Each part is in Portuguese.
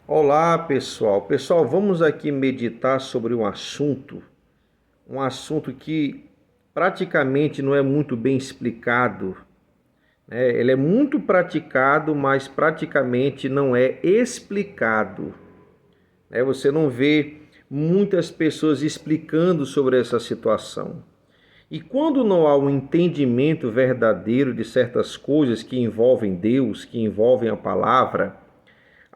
Olá, pessoal. Pessoal, vamos aqui meditar sobre um assunto que praticamente não é muito bem explicado, né? Ele é muito praticado, mas praticamente não é explicado, né? Você não vê muitas pessoas explicando sobre essa situação. E quando não há um entendimento verdadeiro de certas coisas que envolvem Deus, que envolvem a palavra,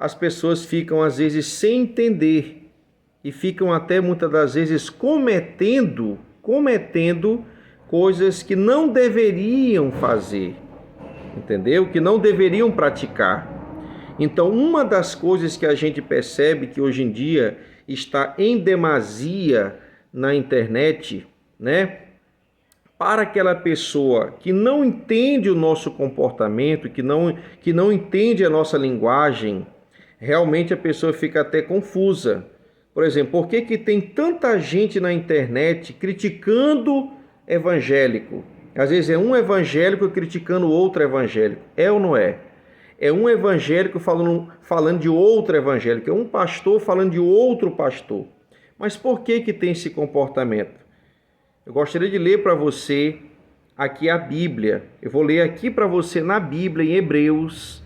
as pessoas ficam às vezes sem entender e ficam até muitas das vezes cometendo coisas que não deveriam fazer, entendeu? Que não deveriam praticar. Então, uma das coisas que a gente percebe que hoje em dia está em demasia na internet, né? Para aquela pessoa que não entende o nosso comportamento, que não entende a nossa linguagem, realmente a pessoa fica até confusa. Por exemplo, por que tem tanta gente na internet criticando evangélico? Às vezes é um evangélico criticando outro evangélico. É ou não é? É um evangélico falando de outro evangélico. É um pastor falando de outro pastor. Mas por que tem esse comportamento? Eu gostaria de ler para você aqui a Bíblia. Eu vou ler aqui para você na Bíblia, em Hebreus,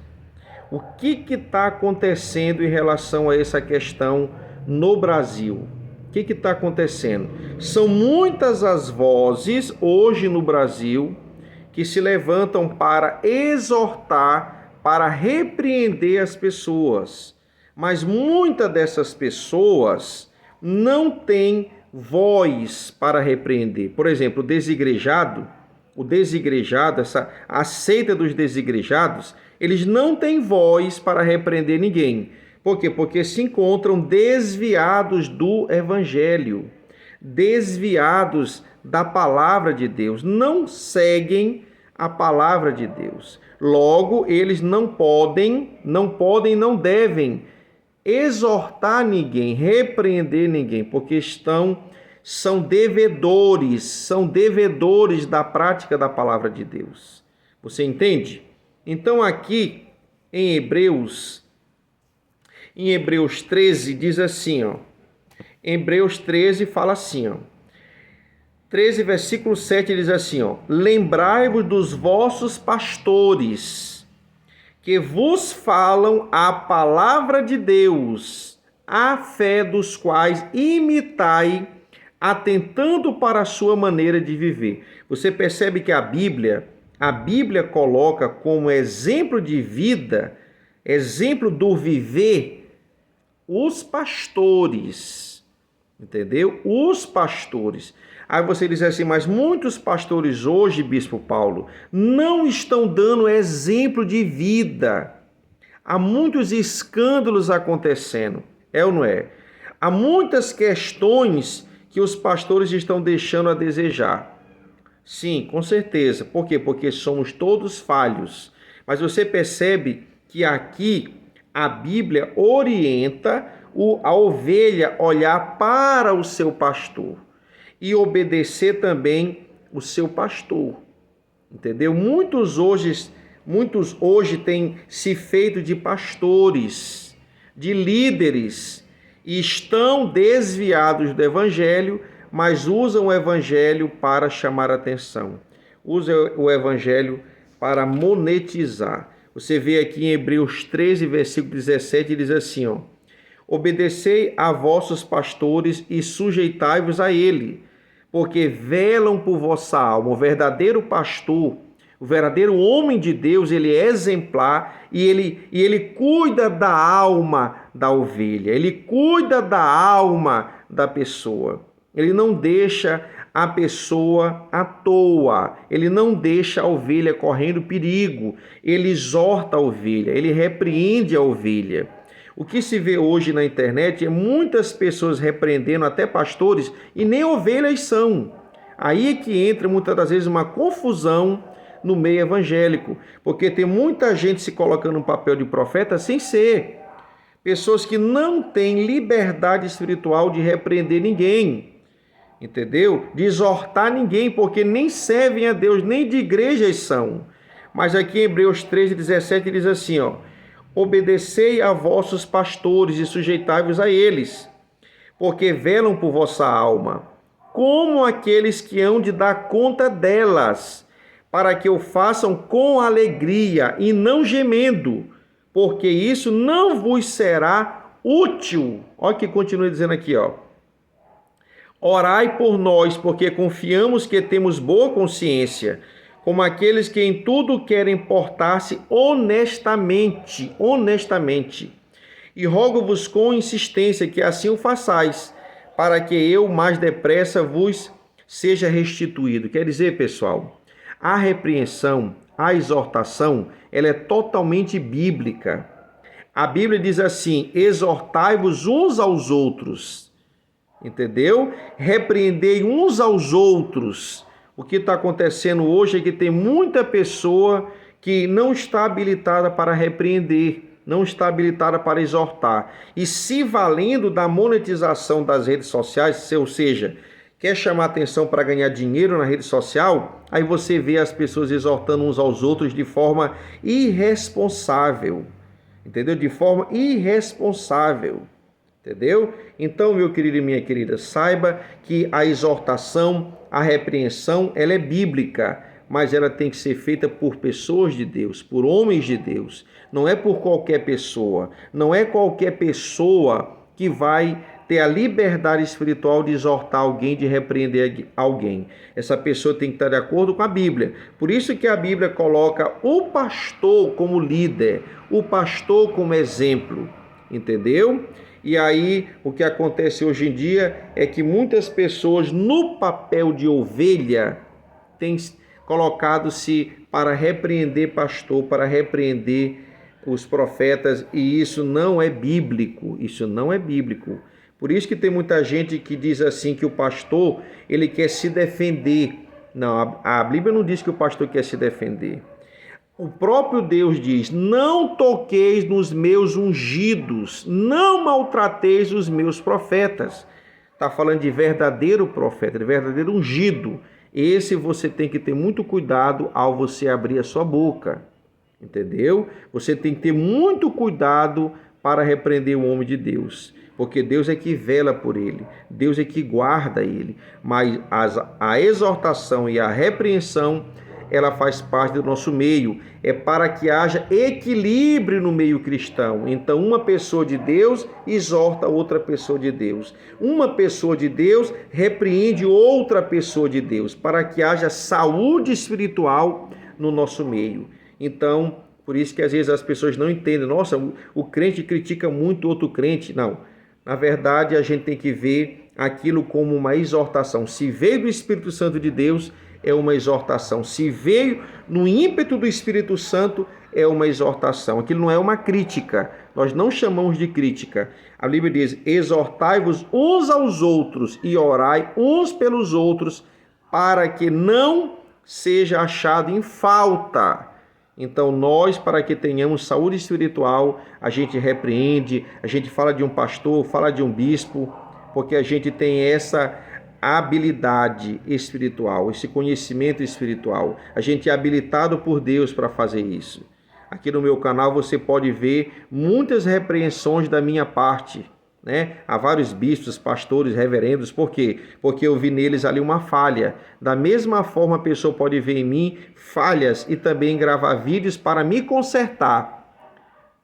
o que está acontecendo em relação a essa questão no Brasil. O que está acontecendo? São muitas as vozes hoje no Brasil que se levantam para exortar, para repreender as pessoas. Mas muitas dessas pessoas não têm voz para repreender. Por exemplo, o desigrejado, a seita dos desigrejados, eles não têm voz para repreender ninguém. Por quê? Porque se encontram desviados do evangelho, desviados da palavra de Deus, não seguem a palavra de Deus. Logo, eles não podem, não devem exortar ninguém, repreender ninguém, porque são devedores da prática da palavra de Deus. Você entende? Então aqui em Hebreus 13 diz assim, ó. Hebreus 13 fala assim, ó. 13 versículo 7 diz assim, ó: Lembrai-vos dos vossos pastores, que vos falam a palavra de Deus, a fé dos quais imitai, atentando para a sua maneira de viver. Você percebe que a Bíblia coloca como exemplo de vida, exemplo do viver, os pastores, entendeu? Os pastores. Aí você diz assim, mas muitos pastores hoje, Bispo Paulo, não estão dando exemplo de vida. Há muitos escândalos acontecendo, é ou não é? Há muitas questões que os pastores estão deixando a desejar. Sim, com certeza. Por quê? Porque somos todos falhos. Mas você percebe que aqui a Bíblia orienta a ovelha olhar para o seu pastor e obedecer também o seu pastor, entendeu? Muitos hoje têm se feito de pastores, de líderes, e estão desviados do evangelho, mas usam o evangelho para chamar atenção, usam o evangelho para monetizar. Você vê aqui em Hebreus 13, versículo 17, diz assim, ó: Obedecei a vossos pastores e sujeitai-vos a ele, porque velam por vossa alma. O verdadeiro pastor, o verdadeiro homem de Deus, ele é exemplar e ele cuida da alma da ovelha, ele cuida da alma da pessoa. Ele não deixa a pessoa à toa, ele não deixa a ovelha correndo perigo, ele exorta a ovelha, ele repreende a ovelha. O que se vê hoje na internet é muitas pessoas repreendendo até pastores e nem ovelhas são. Aí é que entra muitas das vezes uma confusão no meio evangélico, porque tem muita gente se colocando no papel de profeta sem ser. Pessoas que não têm liberdade espiritual de repreender ninguém, entendeu? De exortar ninguém, porque nem servem a Deus, nem de igrejas são. Mas aqui em Hebreus 13, 17 diz assim, ó: obedecei a vossos pastores e sujeitai-vos a eles, porque velam por vossa alma, como aqueles que hão de dar conta delas, para que o façam com alegria e não gemendo, porque isso não vos será útil. Olha o que continua dizendo aqui, ó. Orai por nós, porque confiamos que temos boa consciência, como aqueles que em tudo querem portar-se honestamente. E rogo-vos com insistência que assim o façais, para que eu mais depressa vos seja restituído. Quer dizer, pessoal, a repreensão, a exortação, ela é totalmente bíblica. A Bíblia diz assim: exortai-vos uns aos outros, entendeu? Repreendei uns aos outros. O que está acontecendo hoje é que tem muita pessoa que não está habilitada para repreender, não está habilitada para exortar. E se valendo da monetização das redes sociais, ou seja, quer chamar atenção para ganhar dinheiro na rede social, aí você vê as pessoas exortando uns aos outros de forma irresponsável, entendeu? De forma irresponsável, entendeu? Então, meu querido e minha querida, saiba que a exortação, a repreensão, ela é bíblica, mas ela tem que ser feita por pessoas de Deus, por homens de Deus. Não é por qualquer pessoa. Não é qualquer pessoa que vai ter a liberdade espiritual de exortar alguém, de repreender alguém. Essa pessoa tem que estar de acordo com a Bíblia. Por isso que a Bíblia coloca o pastor como líder, o pastor como exemplo, entendeu? E aí, o que acontece hoje em dia é que muitas pessoas, no papel de ovelha, têm colocado-se para repreender pastor, para repreender os profetas, e isso não é bíblico, isso não é bíblico. Por isso que tem muita gente que diz assim que o pastor, ele quer se defender. Não, a Bíblia não diz que o pastor quer se defender. O próprio Deus diz: não toqueis nos meus ungidos, não maltrateis os meus profetas. Está falando de verdadeiro profeta, de verdadeiro ungido. Esse você tem que ter muito cuidado ao você abrir a sua boca, entendeu? Você tem que ter muito cuidado para repreender o homem de Deus, porque Deus é que vela por ele, Deus é que guarda ele. Mas a exortação e a repreensão, ela faz parte do nosso meio, é para que haja equilíbrio no meio cristão. Então, uma pessoa de Deus exorta outra pessoa de Deus. Uma pessoa de Deus repreende outra pessoa de Deus, para que haja saúde espiritual no nosso meio. Então, por isso que às vezes as pessoas não entendem. Nossa, o crente critica muito outro crente. Não, na verdade a gente tem que ver aquilo como uma exortação. Se veio do Espírito Santo de Deus, é uma exortação. Se veio no ímpeto do Espírito Santo, é uma exortação. Aquilo não é uma crítica. Nós não chamamos de crítica. A Bíblia diz: exortai-vos uns aos outros e orai uns pelos outros, para que não seja achado em falta. Então nós, para que tenhamos saúde espiritual, a gente repreende, a gente fala de um pastor, fala de um bispo, porque a gente tem essa habilidade espiritual, esse conhecimento espiritual. A gente é habilitado por Deus para fazer isso. Aqui no meu canal você pode ver muitas repreensões da minha parte, né? Há vários bispos, pastores, reverendos. Por quê? Porque eu vi neles ali uma falha. Da mesma forma, a pessoa pode ver em mim falhas e também gravar vídeos para me consertar.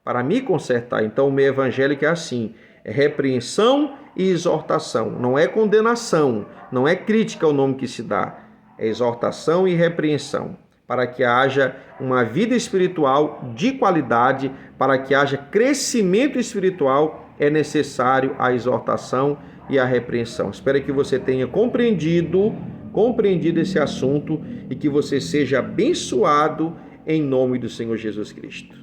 Para me consertar. Então, o meio evangélico é assim: é repreensão e exortação. Não é condenação, não é crítica ao nome que se dá. É exortação e repreensão, para que haja uma vida espiritual de qualidade, para que haja crescimento espiritual, é necessário a exortação e a repreensão. Espero que você tenha compreendido esse assunto e que você seja abençoado em nome do Senhor Jesus Cristo.